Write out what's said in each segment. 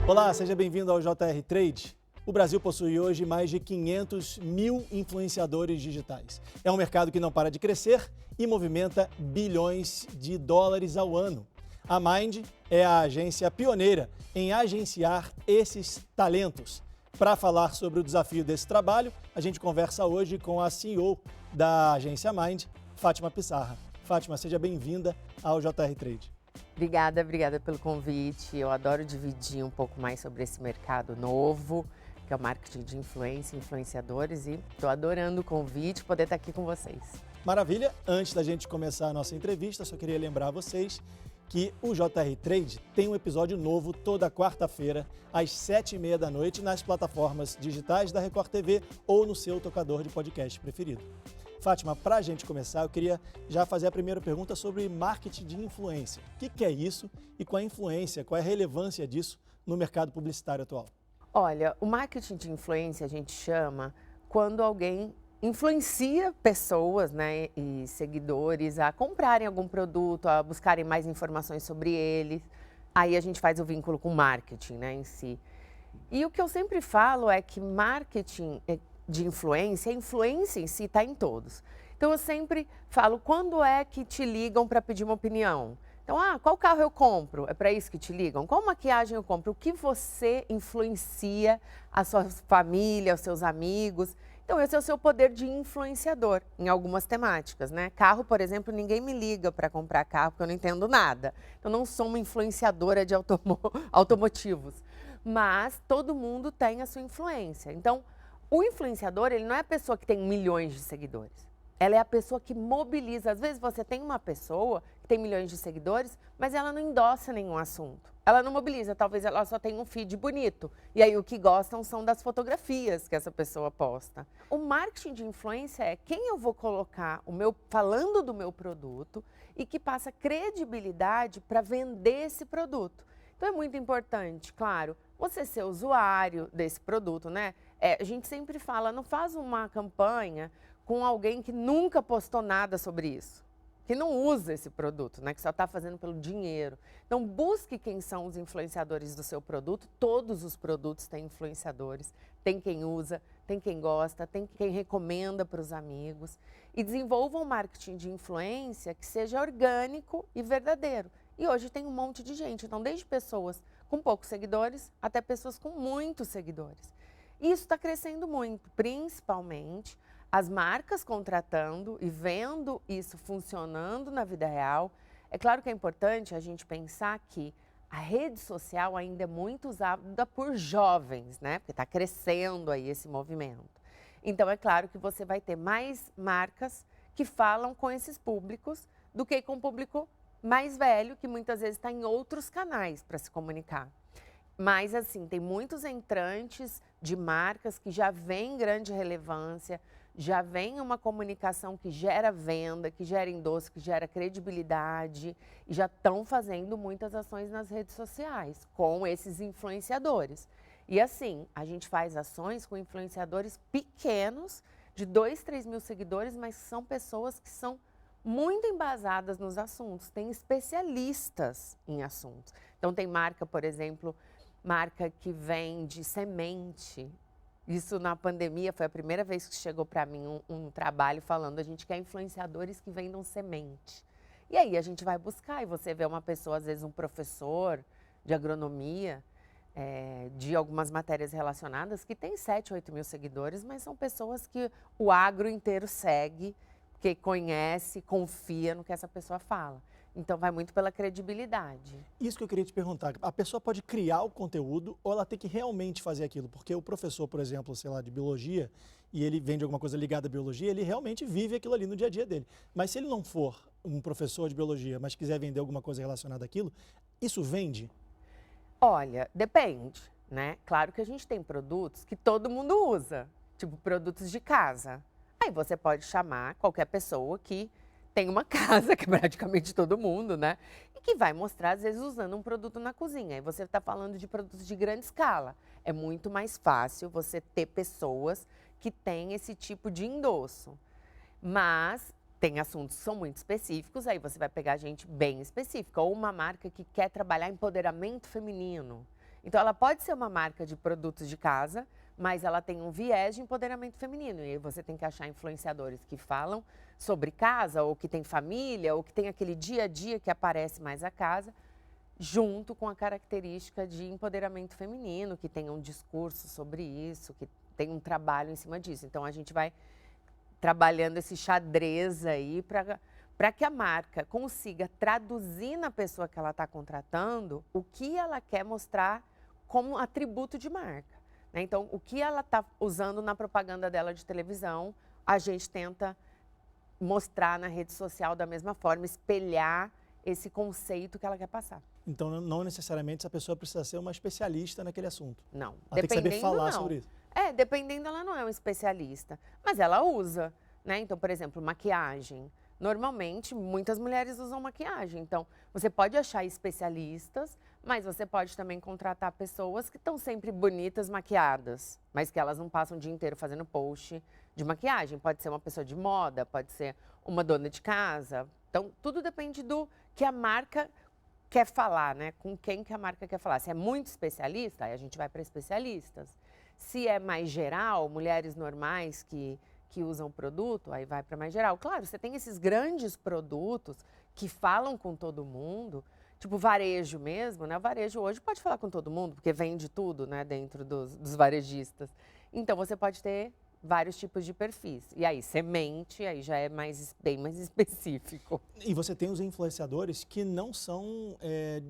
Olá, seja bem-vindo ao JR Trade. O Brasil possui hoje mais de 500 mil influenciadores digitais. É um mercado que não para de crescer e movimenta bilhões de dólares ao ano. A Mind é a agência pioneira em agenciar esses talentos. Para falar sobre o desafio desse trabalho, a gente conversa hoje com a CEO da agência Mind, Fátima Pissarra. Fátima, seja bem-vinda ao JR Trade. Obrigada pelo convite. Eu adoro dividir um pouco mais sobre esse mercado novo, que é o marketing de influência, influenciadores, e estou adorando o convite, poder estar aqui com vocês. Maravilha! Antes da gente começar a nossa entrevista, só queria lembrar a vocês que o JR Trade tem um episódio novo toda quarta-feira, às 7h30 da noite, nas plataformas digitais da Record TV ou no seu tocador de podcast preferido. Fátima, para a gente começar, eu queria já fazer a primeira pergunta sobre marketing de influência. O que é isso e qual é a influência, qual é a relevância disso no mercado publicitário atual? Olha, o marketing de influência a gente chama quando alguém influencia pessoas, né, e seguidores a comprarem algum produto, a buscarem mais informações sobre ele. Aí a gente faz o vínculo com o marketing, né, em si. E o que eu sempre falo é que marketing de influência, a influência em si está em todos. Então eu sempre falo, quando é que te ligam para pedir uma opinião? Então, qual carro eu compro? É para isso que te ligam? Qual maquiagem eu compro? O que você influencia a sua família, os seus amigos? Então, esse é o seu poder de influenciador em algumas temáticas, né? Carro, por exemplo, ninguém me liga para comprar carro porque eu não entendo nada. Então, não sou uma influenciadora de automotivos. Mas todo mundo tem a sua influência. Então, o influenciador, ele não é a pessoa que tem milhões de seguidores. Ela é a pessoa que mobiliza. Às vezes você tem uma pessoa que tem milhões de seguidores, mas ela não endossa nenhum assunto. Ela não mobiliza, talvez ela só tenha um feed bonito. E aí o que gostam são das fotografias que essa pessoa posta. O marketing de influência é quem eu vou colocar falando do meu produto e que passa credibilidade para vender esse produto. Então é muito importante, claro, você ser usuário desse produto, né? A gente sempre fala, não faz uma campanha com alguém que nunca postou nada sobre isso, que não usa esse produto, né? Que só está fazendo pelo dinheiro. Então, busque quem são os influenciadores do seu produto. Todos os produtos têm influenciadores. Tem quem usa, tem quem gosta, tem quem recomenda para os amigos. E desenvolva um marketing de influência que seja orgânico e verdadeiro. E hoje tem um monte de gente, então desde pessoas com poucos seguidores até pessoas com muitos seguidores. E isso está crescendo muito, principalmente as marcas contratando e vendo isso funcionando na vida real. É claro que é importante a gente pensar que a rede social ainda é muito usada por jovens, né? Porque está crescendo aí esse movimento. Então é claro que você vai ter mais marcas que falam com esses públicos do que com o público mais velho, que muitas vezes está em outros canais para se comunicar. Mas, assim, tem muitos entrantes de marcas que já vêm grande relevância, já vem uma comunicação que gera venda, que gera endosso, que gera credibilidade, e já estão fazendo muitas ações nas redes sociais com esses influenciadores. E assim, a gente faz ações com influenciadores pequenos, de 2, 3 mil seguidores, mas são pessoas que são muito embasadas nos assuntos, tem especialistas em assuntos. Então tem marca, por exemplo, marca que vende semente. Isso na pandemia foi a primeira vez que chegou para mim um trabalho falando, a gente quer influenciadores que vendam semente. E aí a gente vai buscar e você vê uma pessoa, às vezes um professor de agronomia, de algumas matérias relacionadas, que tem 7, 8 mil seguidores, mas são pessoas que o agro inteiro segue, que conhece, confia no que essa pessoa fala. Então, vai muito pela credibilidade. Isso que eu queria te perguntar. A pessoa pode criar o conteúdo ou ela tem que realmente fazer aquilo? Porque o professor, por exemplo, sei lá, de biologia, e ele vende alguma coisa ligada à biologia, ele realmente vive aquilo ali no dia a dia dele. Mas se ele não for um professor de biologia, mas quiser vender alguma coisa relacionada àquilo, isso vende? Olha, depende, né? Claro que a gente tem produtos que todo mundo usa, tipo produtos de casa. Aí você pode chamar qualquer pessoa que tem uma casa, que é praticamente todo mundo, né? E que vai mostrar, às vezes, usando um produto na cozinha. E você está falando de produtos de grande escala. É muito mais fácil você ter pessoas que têm esse tipo de endosso. Mas tem assuntos que são muito específicos, aí você vai pegar gente bem específica. Ou uma marca que quer trabalhar empoderamento feminino. Então, ela pode ser uma marca de produtos de casa, mas ela tem um viés de empoderamento feminino. E aí você tem que achar influenciadores que falam sobre casa, ou que tem família, ou que tem aquele dia a dia que aparece mais a casa, junto com a característica de empoderamento feminino, que tenha um discurso sobre isso, que tem um trabalho em cima disso. Então, a gente vai trabalhando esse xadrez aí para que a marca consiga traduzir na pessoa que ela está contratando o que ela quer mostrar como atributo de marca, né? Então, o que ela está usando na propaganda dela de televisão, a gente tenta mostrar na rede social da mesma forma, espelhar esse conceito que ela quer passar. Então, não necessariamente essa pessoa precisa ser uma especialista naquele assunto. Não. Ela tem que saber falar não. sobre isso. Dependendo, ela não é uma especialista, mas ela usa, né? Então, por exemplo, maquiagem. Normalmente, muitas mulheres usam maquiagem. Então, você pode achar especialistas, mas você pode também contratar pessoas que estão sempre bonitas, maquiadas, mas que elas não passam o dia inteiro fazendo post de maquiagem. Pode ser uma pessoa de moda, pode ser uma dona de casa. Então, tudo depende do que a marca quer falar, né? Com quem que a marca quer falar. Se é muito especialista, aí a gente vai para especialistas. Se é mais geral, mulheres normais que usam o produto, aí vai para mais geral. Claro, você tem esses grandes produtos que falam com todo mundo, tipo varejo mesmo, né? O varejo hoje pode falar com todo mundo, porque vende tudo, né, dentro dos varejistas. Então, você pode ter vários tipos de perfis. E aí, semente, aí já é bem mais específico. E você tem os influenciadores que não são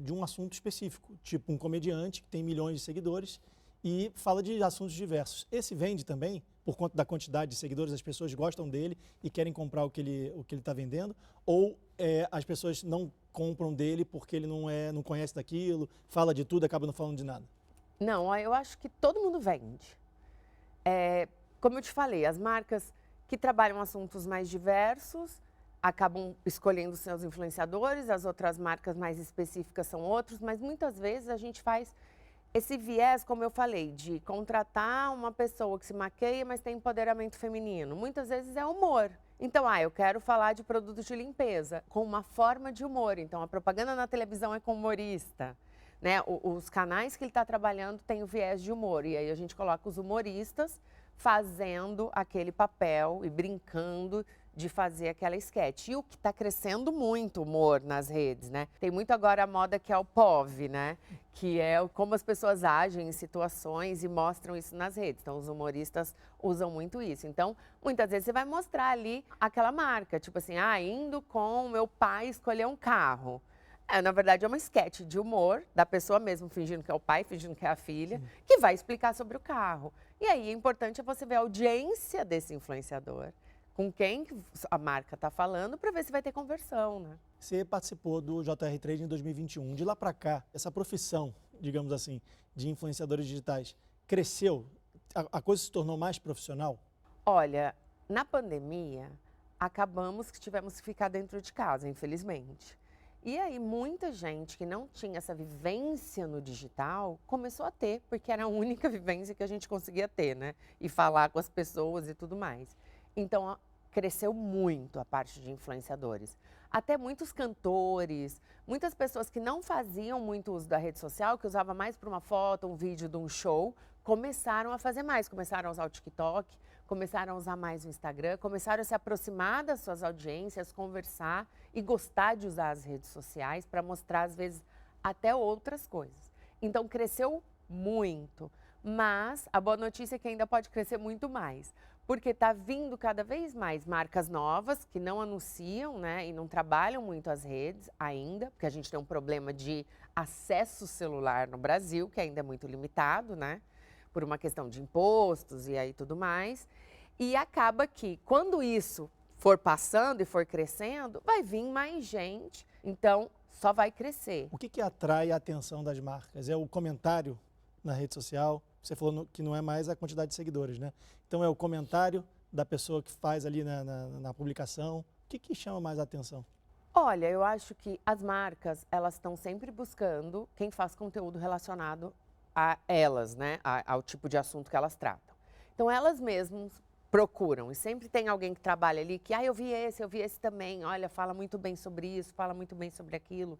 de um assunto específico, tipo um comediante que tem milhões de seguidores e fala de assuntos diversos. Esse vende também, por conta da quantidade de seguidores, as pessoas gostam dele e querem comprar o que ele está vendendo, ou as pessoas não compram dele porque ele não conhece daquilo, fala de tudo, acaba não falando de nada? Não, eu acho que todo mundo vende. Como eu te falei, as marcas que trabalham assuntos mais diversos acabam escolhendo seus influenciadores, as outras marcas mais específicas são outros, mas muitas vezes a gente faz esse viés, como eu falei, de contratar uma pessoa que se maqueia, mas tem empoderamento feminino. Muitas vezes é humor. Então, eu quero falar de produtos de limpeza com uma forma de humor. Então, a propaganda na televisão é com humorista, né? Os canais que ele está trabalhando têm o viés de humor. E aí a gente coloca os humoristas fazendo aquele papel e brincando de fazer aquela sketch. E o que está crescendo muito o humor nas redes, né? Tem muito agora a moda que é o POV, né? Que é como as pessoas agem em situações e mostram isso nas redes. Então, os humoristas usam muito isso. Então, muitas vezes você vai mostrar ali aquela marca, tipo assim, indo com meu pai escolher um carro. Na verdade, é uma sketch de humor da pessoa mesmo fingindo que é o pai, fingindo que é a filha, que vai explicar sobre o carro. E aí, o importante é você ver a audiência desse influenciador, com quem a marca está falando, para ver se vai ter conversão, né? Você participou do JR Trade em 2021. De lá para cá, essa profissão, digamos assim, de influenciadores digitais, cresceu? A coisa se tornou mais profissional? Olha, na pandemia, acabamos que tivemos que ficar dentro de casa, infelizmente. E aí, muita gente que não tinha essa vivência no digital começou a ter, porque era a única vivência que a gente conseguia ter, né? E falar com as pessoas e tudo mais. Então, cresceu muito a parte de influenciadores. Até muitos cantores, muitas pessoas que não faziam muito uso da rede social, que usavam mais para uma foto, um vídeo de um show, começaram a fazer mais. Começaram a usar o TikTok, começaram a usar mais o Instagram, começaram a se aproximar das suas audiências, conversar e gostar de usar as redes sociais para mostrar, às vezes, até outras coisas. Então, cresceu muito. Mas a boa notícia é que ainda pode crescer muito mais. Porque está vindo cada vez mais marcas novas que não anunciam, né, e não trabalham muito as redes ainda, porque a gente tem um problema de acesso celular no Brasil, que ainda é muito limitado, né, por uma questão de impostos e aí tudo mais. E acaba que, quando isso for passando e for crescendo, vai vir mais gente, então só vai crescer. O que atrai a atenção das marcas? É o comentário na rede social? Você falou que não é mais a quantidade de seguidores, né? Então é o comentário da pessoa que faz ali na publicação. O que chama mais a atenção? Olha, eu acho que as marcas, elas estão sempre buscando quem faz conteúdo relacionado a elas, né? Ao tipo de assunto que elas tratam. Então elas mesmas procuram e sempre tem alguém que trabalha ali que, eu vi esse também, olha, fala muito bem sobre isso, fala muito bem sobre aquilo.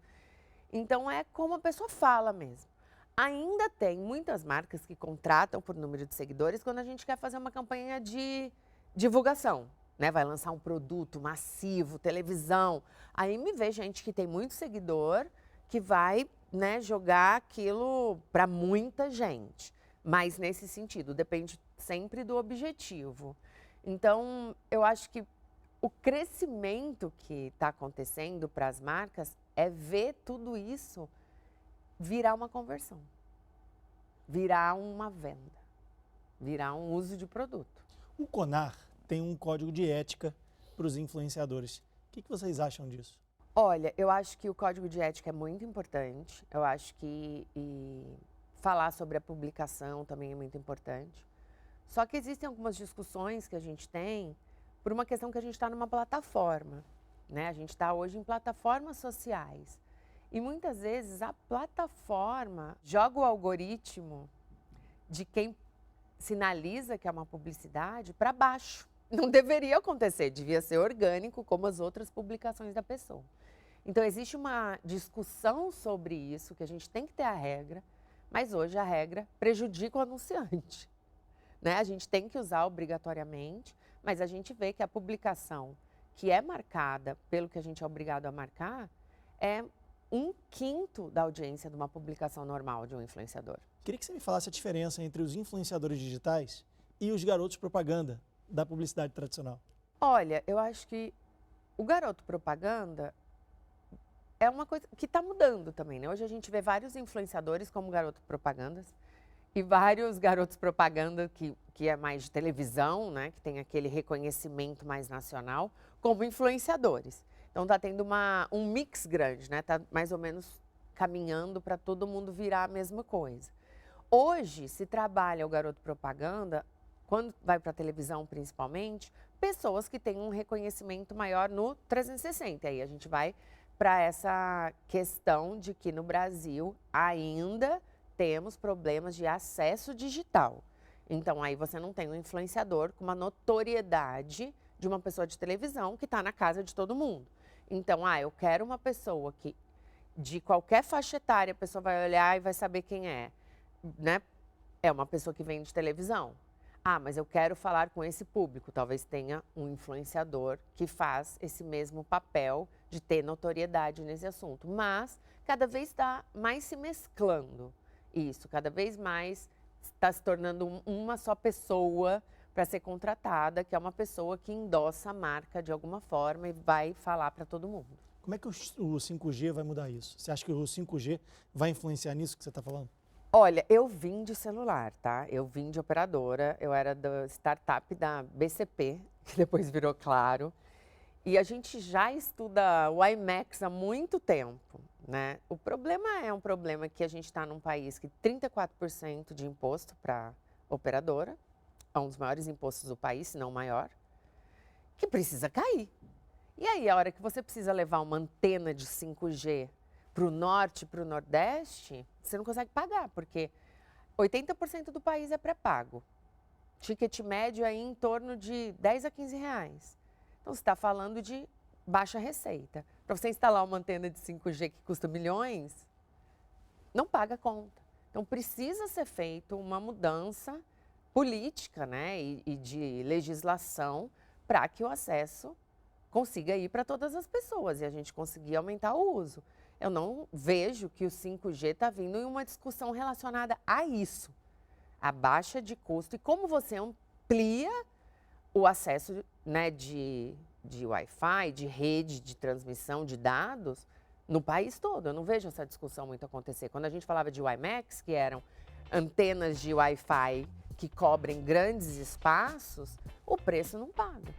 Então é como a pessoa fala mesmo. Ainda tem muitas marcas que contratam por número de seguidores quando a gente quer fazer uma campanha de divulgação, né? Vai lançar um produto massivo, televisão. Aí me vê gente que tem muito seguidor que vai, né, jogar aquilo para muita gente. Mas nesse sentido, depende sempre do objetivo. Então, eu acho que o crescimento que está acontecendo para as marcas é ver tudo isso virar uma conversão, virar uma venda, virar um uso de produto. O CONAR tem um código de ética para os influenciadores. O que vocês acham disso? Olha, eu acho que o código de ética é muito importante. Eu acho que falar sobre a publicação também é muito importante. Só que existem algumas discussões que a gente tem por uma questão que a gente está numa plataforma, né? A gente está hoje em plataformas sociais. E muitas vezes a plataforma joga o algoritmo de quem sinaliza que é uma publicidade para baixo. Não deveria acontecer, devia ser orgânico como as outras publicações da pessoa. Então existe uma discussão sobre isso, que a gente tem que ter a regra, mas hoje a regra prejudica o anunciante, né? A gente tem que usar obrigatoriamente, mas a gente vê que a publicação que é marcada pelo que a gente é obrigado a marcar é 1/5 da audiência de uma publicação normal de um influenciador. Queria que você me falasse a diferença entre os influenciadores digitais e os garotos propaganda da publicidade tradicional. Olha, eu acho que o garoto propaganda é uma coisa que está mudando também, né? Hoje a gente vê vários influenciadores como garoto propagandas e vários garotos propaganda que é mais de televisão, né? Que tem aquele reconhecimento mais nacional, como influenciadores. Então está tendo um mix grande, né? Está mais ou menos caminhando para todo mundo virar a mesma coisa. Hoje se trabalha o garoto propaganda, quando vai para a televisão principalmente, pessoas que têm um reconhecimento maior no 360. Aí a gente vai para essa questão de que no Brasil ainda temos problemas de acesso digital. Então aí você não tem um influenciador com uma notoriedade de uma pessoa de televisão que está na casa de todo mundo. Então, eu quero uma pessoa que de qualquer faixa etária a pessoa vai olhar e vai saber quem é, né? É uma pessoa que vem de televisão. Mas eu quero falar com esse público. Talvez tenha um influenciador que faz esse mesmo papel de ter notoriedade nesse assunto. Mas cada vez está mais se mesclando isso, cada vez mais está se tornando uma só pessoa para ser contratada, que é uma pessoa que endossa a marca de alguma forma e vai falar para todo mundo. Como é que o 5G vai mudar isso? Você acha que o 5G vai influenciar nisso que você está falando? Olha, eu vim de celular, tá? Eu vim de operadora, eu era da startup da BCP, que depois virou Claro. E a gente já estuda o IMAX há muito tempo, né? O problema é um problema que a gente está num país que 34% de imposto para operadora, é um dos maiores impostos do país, se não o maior, que precisa cair. E aí, a hora que você precisa levar uma antena de 5G para o norte e para o nordeste, você não consegue pagar, porque 80% do país é pré-pago. Ticket médio aí em torno de 10 a 15 reais. Então, você está falando de baixa receita. Para você instalar uma antena de 5G que custa milhões, não paga conta. Então, precisa ser feita uma mudança política, né, e de legislação para que o acesso consiga ir para todas as pessoas e a gente conseguir aumentar o uso. Eu não vejo que o 5G está vindo em uma discussão relacionada a isso, a baixa de custo e como você amplia o acesso, né, de Wi-Fi, de rede de transmissão de dados no país todo. Eu não vejo essa discussão muito acontecer. Quando a gente falava de WiMAX, que eram antenas de Wi-Fi que cobrem grandes espaços, o preço não paga.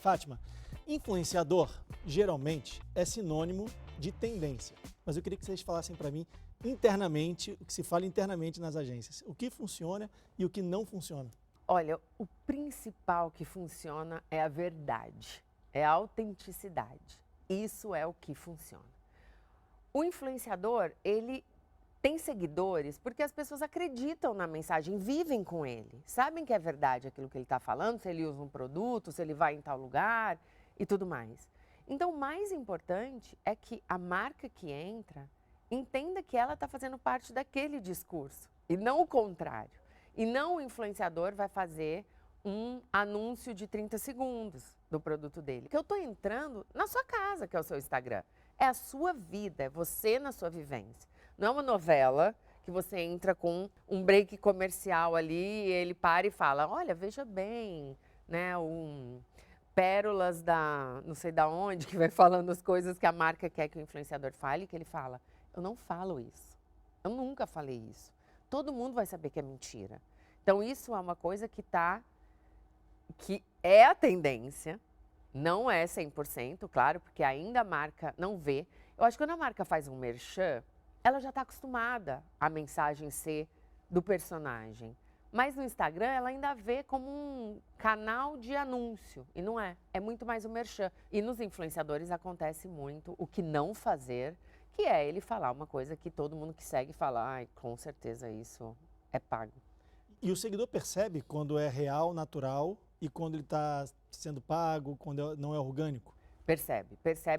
Fátima, influenciador geralmente é sinônimo de tendência. Mas eu queria que vocês falassem para mim internamente, o que se fala internamente nas agências. O que funciona e o que não funciona. Olha, o principal que funciona é a verdade, é a autenticidade. Isso é o que funciona. O influenciador, ele tem seguidores porque as pessoas acreditam na mensagem, vivem com ele, sabem que é verdade aquilo que ele está falando, se ele usa um produto, se ele vai em tal lugar e tudo mais. Então, o mais importante é que a marca que entra, entenda que ela está fazendo parte daquele discurso e não o contrário. E não o influenciador vai fazer um anúncio de 30 segundos do produto dele. Que eu estou entrando na sua casa, que é o seu Instagram. É a sua vida, é você na sua vivência. Não é uma novela que você entra com um break comercial ali e ele para e fala, olha, veja bem, né, pérolas da não sei da onde, que vai falando as coisas que a marca quer que o influenciador fale, que ele fala, eu não falo isso, eu nunca falei isso. Todo mundo vai saber que é mentira. Então, isso é uma coisa que é a tendência, não é 100%, claro, porque ainda a marca não vê. Eu acho que quando a marca faz um merchan, ela já está acostumada a mensagem ser do personagem. Mas no Instagram, ela ainda vê como um canal de anúncio, e não é. É muito mais um merchan. E nos influenciadores acontece muito o que não fazer, que é ele falar uma coisa que todo mundo que segue fala, ai, com certeza isso é pago. E o seguidor percebe quando é real, natural, e quando ele está sendo pago, quando não é orgânico? Percebe,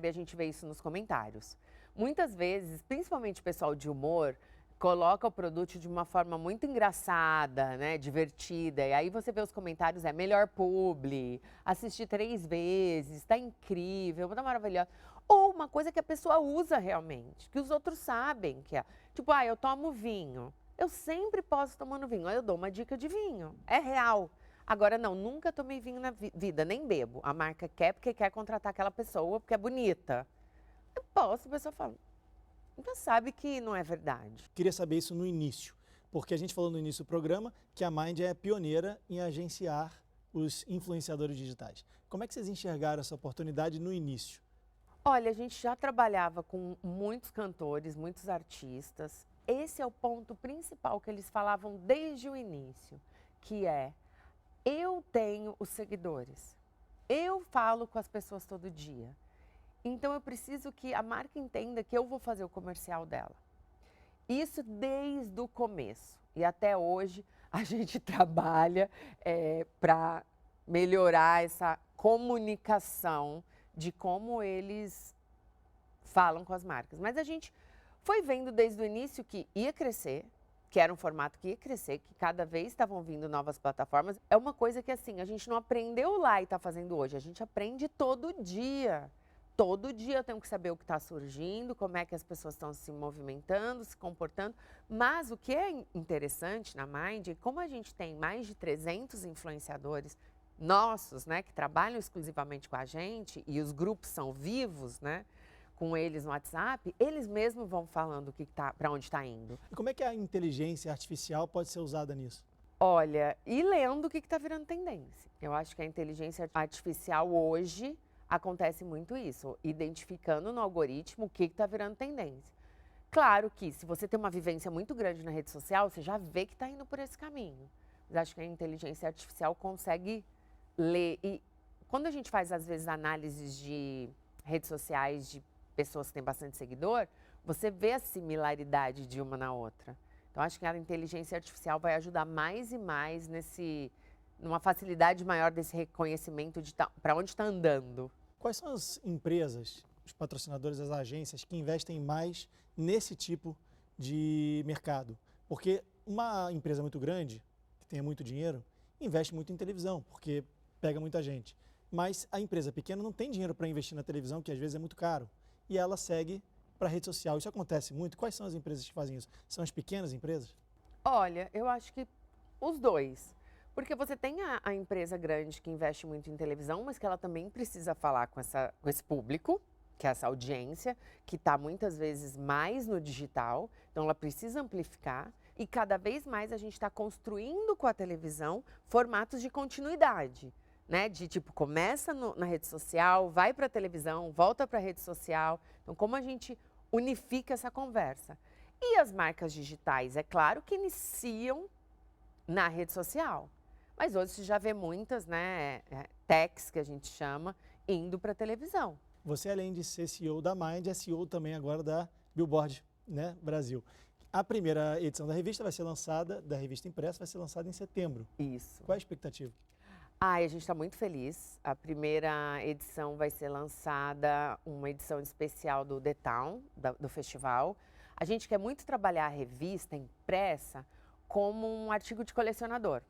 a gente vê isso nos comentários. Muitas vezes, principalmente o pessoal de humor, coloca o produto de uma forma muito engraçada, né, divertida. E aí você vê os comentários, melhor publi, assisti 3 vezes, tá incrível, tá maravilhosa. Ou uma coisa que a pessoa usa realmente, que os outros sabem que é. Tipo, eu tomo vinho. Eu sempre posso tomando vinho. Aí eu dou uma dica de vinho. É real. Agora, não, nunca tomei vinho na vida, nem bebo. A marca quer porque quer contratar aquela pessoa, porque é bonita. Eu posso, a pessoa fala, já sabe que não é verdade. Queria saber isso no início, porque a gente falou no início do programa que a Mind é pioneira em agenciar os influenciadores digitais. Como é que vocês enxergaram essa oportunidade no início? Olha, a gente já trabalhava com muitos cantores, muitos artistas. Esse é o ponto principal que eles falavam desde o início, que é, eu tenho os seguidores, eu falo com as pessoas todo dia. Então, eu preciso que a marca entenda que eu vou fazer o comercial dela. Isso desde o começo. E até hoje, a gente trabalha para melhorar essa comunicação de como eles falam com as marcas. Mas a gente foi vendo desde o início que ia crescer, que era um formato que ia crescer, que cada vez estavam vindo novas plataformas. É uma coisa que, assim, a gente não aprendeu lá e está fazendo hoje. A gente aprende todo dia. Todo dia eu tenho que saber o que está surgindo, como é que as pessoas estão se movimentando, se comportando. Mas o que é interessante na Mind é que como a gente tem mais de 300 influenciadores nossos, né, que trabalham exclusivamente com a gente, e os grupos são vivos, né, com eles no WhatsApp, eles mesmos vão falando para onde está indo. E como é que a inteligência artificial pode ser usada nisso? Olha, e lendo o que está virando tendência. Eu acho que a inteligência artificial hoje acontece muito isso, identificando no algoritmo o que está virando tendência. Claro que se você tem uma vivência muito grande na rede social, você já vê que está indo por esse caminho. Mas acho que a inteligência artificial consegue ler. E quando a gente faz, às vezes, análises de redes sociais de pessoas que têm bastante seguidor, você vê a similaridade de uma na outra. Então, acho que a inteligência artificial vai ajudar mais e mais numa facilidade maior desse reconhecimento de para onde está andando. Quais são as empresas, os patrocinadores, as agências que investem mais nesse tipo de mercado? Porque uma empresa muito grande, que tenha muito dinheiro, investe muito em televisão, porque pega muita gente. Mas a empresa pequena não tem dinheiro para investir na televisão, que às vezes é muito caro, e ela segue para a rede social. Isso acontece muito? Quais são as empresas que fazem isso? São as pequenas empresas? Olha, eu acho que os dois. Porque você tem a empresa grande que investe muito em televisão, mas que ela também precisa falar com esse público, que é essa audiência, que está muitas vezes mais no digital, então ela precisa amplificar. E cada vez mais a gente está construindo com a televisão formatos de continuidade, né? De tipo, começa na rede social, vai para a televisão, volta para a rede social. Então, como a gente unifica essa conversa? E as marcas digitais, é claro que iniciam na rede social. Mas hoje você já vê muitas, né, techs, que a gente chama, indo para a televisão. Você, além de ser CEO da Mind, é CEO também agora da Billboard, né, Brasil. A primeira edição da revista vai ser lançada, da revista impressa, vai ser lançada em setembro. Isso. Qual é a expectativa? A gente está muito feliz. A primeira edição vai ser lançada, uma edição especial do The Town, do festival. A gente quer muito trabalhar a revista impressa como um artigo de colecionador.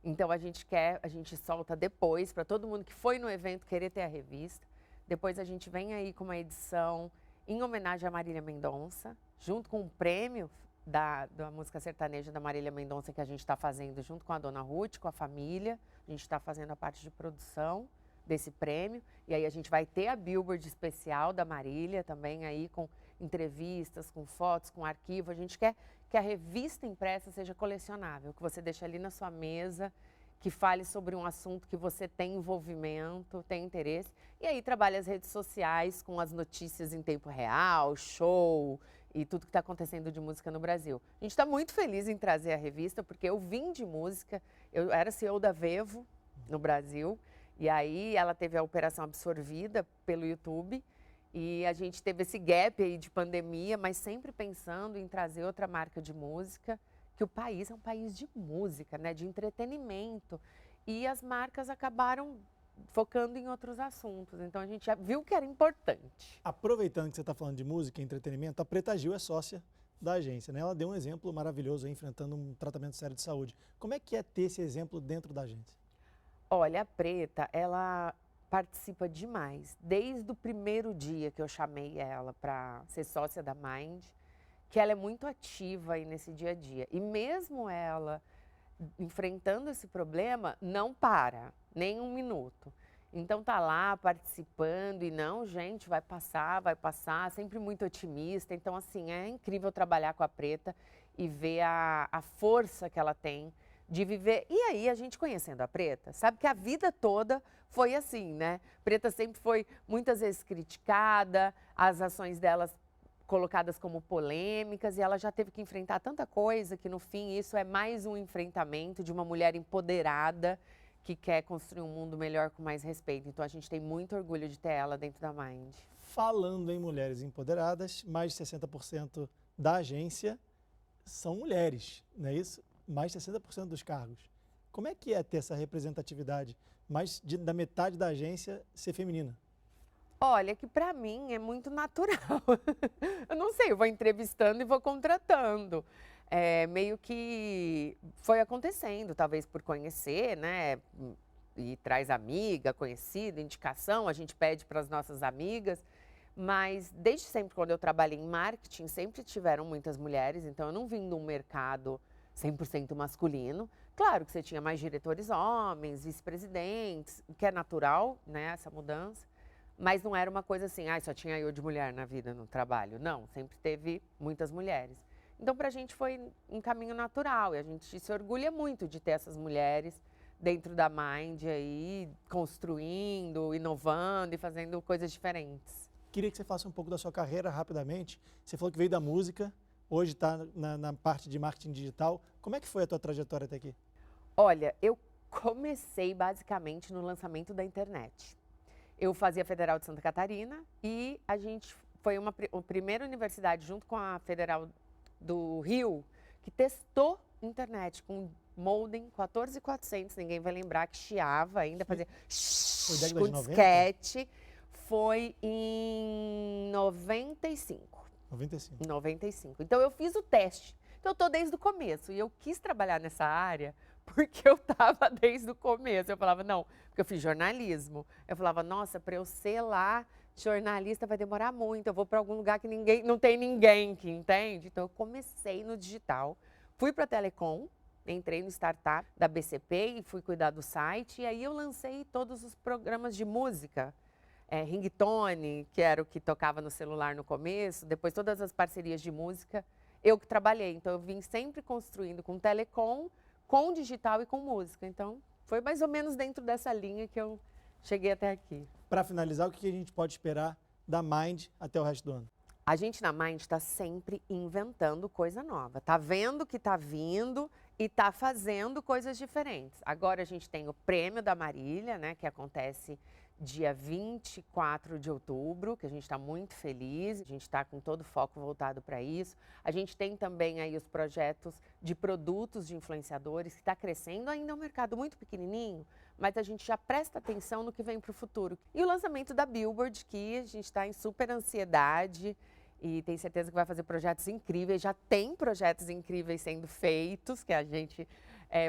Então a gente solta depois, para todo mundo que foi no evento querer ter a revista. Depois a gente vem aí com uma edição em homenagem a Marília Mendonça, junto com o prêmio da música sertaneja da Marília Mendonça que a gente está fazendo junto com a Dona Ruth, com a família. A gente está fazendo a parte de produção desse prêmio. E aí a gente vai ter a Billboard especial da Marília também aí com entrevistas, com fotos, com arquivo. A gente quer que a revista impressa seja colecionável, que você deixe ali na sua mesa, que fale sobre um assunto que você tem envolvimento, tem interesse. E aí trabalha as redes sociais com as notícias em tempo real, show e tudo que está acontecendo de música no Brasil. A gente está muito feliz em trazer a revista, porque eu vim de música, eu era CEO da Vevo no Brasil, e aí ela teve a operação absorvida pelo YouTube, e a gente teve esse gap aí de pandemia, mas sempre pensando em trazer outra marca de música, que o país é um país de música, né, de entretenimento, e as marcas acabaram focando em outros assuntos. Então a gente já viu que era importante. Aproveitando que você está falando de música e entretenimento, a Preta Gil é sócia da agência, né? Ela deu um exemplo maravilhoso aí, enfrentando um tratamento sério de saúde. Como é que é ter esse exemplo dentro da agência? Olha, a Preta, ela participa demais. Desde o primeiro dia que eu chamei ela para ser sócia da Mind, que ela é muito ativa aí nesse dia a dia. E mesmo ela enfrentando esse problema, não para, nem um minuto. Então tá lá participando e não, gente, vai passar, sempre muito otimista. Então assim, é incrível trabalhar com a Preta e ver a força que ela tem de viver. E aí a gente conhecendo a Preta, sabe que a vida toda foi assim, né? Preta sempre foi muitas vezes criticada, as ações delas colocadas como polêmicas, e ela já teve que enfrentar tanta coisa que no fim isso é mais um enfrentamento de uma mulher empoderada que quer construir um mundo melhor com mais respeito. Então a gente tem muito orgulho de ter ela dentro da Mind. Falando em mulheres empoderadas, mais de 60% da agência são mulheres, não é isso? Mais de 60% dos cargos. Como é que é ter essa representatividade, mais da metade da agência ser feminina? Olha, que para mim é muito natural. Eu não sei, eu vou entrevistando e vou contratando. Meio que foi acontecendo, talvez por conhecer, né? E traz amiga, conhecida, indicação, a gente pede para as nossas amigas. Mas desde sempre, quando eu trabalhei em marketing, sempre tiveram muitas mulheres, então eu não vim de um mercado 100% masculino. Claro que você tinha mais diretores homens, vice-presidentes, o que é natural, né, essa mudança. Mas não era uma coisa assim, só tinha eu de mulher na vida, no trabalho. Não, sempre teve muitas mulheres. Então, para a gente foi um caminho natural e a gente se orgulha muito de ter essas mulheres dentro da Mind aí, construindo, inovando e fazendo coisas diferentes. Queria que você faça um pouco da sua carreira rapidamente. Você falou que veio da música, hoje está na parte de marketing digital. Como é que foi a tua trajetória até aqui? Olha, eu comecei basicamente no lançamento da internet. Eu fazia Federal de Santa Catarina e a gente foi a primeira universidade, junto com a Federal do Rio, que testou internet com modem 14400, ninguém vai lembrar, que chiava ainda, fazia com disquete. Foi em 95. 95. Então eu fiz o teste. Então eu tô desde o começo e eu quis trabalhar nessa área porque eu estava desde o começo. Eu falava, não, porque eu fiz jornalismo. Eu falava, nossa, para eu ser lá jornalista vai demorar muito. Eu vou para algum lugar que não tem ninguém que entende. Então eu comecei no digital, fui para a Telecom, entrei no startup da BCP e fui cuidar do site. E aí eu lancei todos os programas de música. Ringtone, que era o que tocava no celular no começo, depois todas as parcerias de música, eu que trabalhei. Então eu vim sempre construindo com telecom, com digital e com música. Então foi mais ou menos dentro dessa linha que eu cheguei até aqui. Para finalizar, o que a gente pode esperar da Mind até o resto do ano? A gente na Mind está sempre inventando coisa nova. Tá vendo que tá vindo e tá fazendo coisas diferentes. Agora a gente tem o prêmio da Marília, né, que acontece dia 24 de outubro, que a gente está muito feliz, a gente está com todo o foco voltado para isso. A gente tem também aí os projetos de produtos de influenciadores, que está crescendo, ainda é um mercado muito pequenininho, mas a gente já presta atenção no que vem para o futuro. E o lançamento da Billboard, que a gente está em super ansiedade e tenho certeza que vai fazer projetos incríveis. Já tem projetos incríveis sendo feitos, que a gente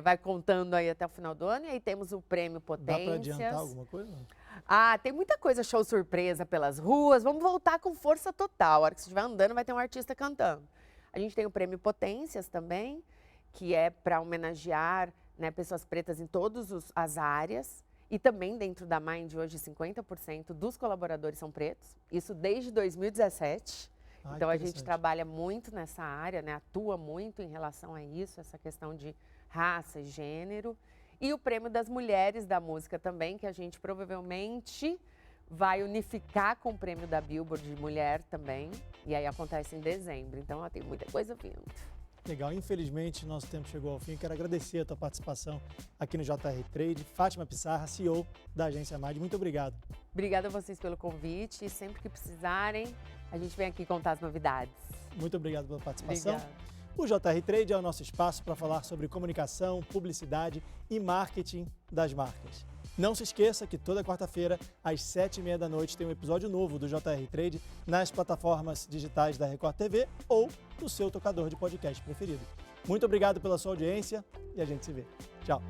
vai contando aí até o final do ano. E aí temos o Prêmio Potências. Dá para adiantar alguma coisa? Tem muita coisa, show surpresa pelas ruas. Vamos voltar com força total. A hora que você estiver andando, vai ter um artista cantando. A gente tem o Prêmio Potências também, que é para homenagear, né, pessoas pretas em todas as áreas. E também dentro da Mind, hoje, 50% dos colaboradores são pretos. Isso desde 2017. Então, a gente trabalha muito nessa área, né? Atua muito em relação a isso, essa questão de raça e gênero. E o Prêmio das Mulheres da Música também, que a gente provavelmente vai unificar com o Prêmio da Billboard de Mulher também. E aí acontece em dezembro. Então, tem muita coisa vindo. Legal, infelizmente nosso tempo chegou ao fim. Quero agradecer a tua participação aqui no JR Trade. Fátima Pissarra, CEO da Agência Mind, muito obrigado. Obrigada a vocês pelo convite e sempre que precisarem, a gente vem aqui contar as novidades. Muito obrigado pela participação. Obrigada. O JR Trade é o nosso espaço para falar sobre comunicação, publicidade e marketing das marcas. Não se esqueça que toda quarta-feira, às 7h30 da noite, tem um episódio novo do JR Trade nas plataformas digitais da Record TV ou no seu tocador de podcast preferido. Muito obrigado pela sua audiência e a gente se vê. Tchau!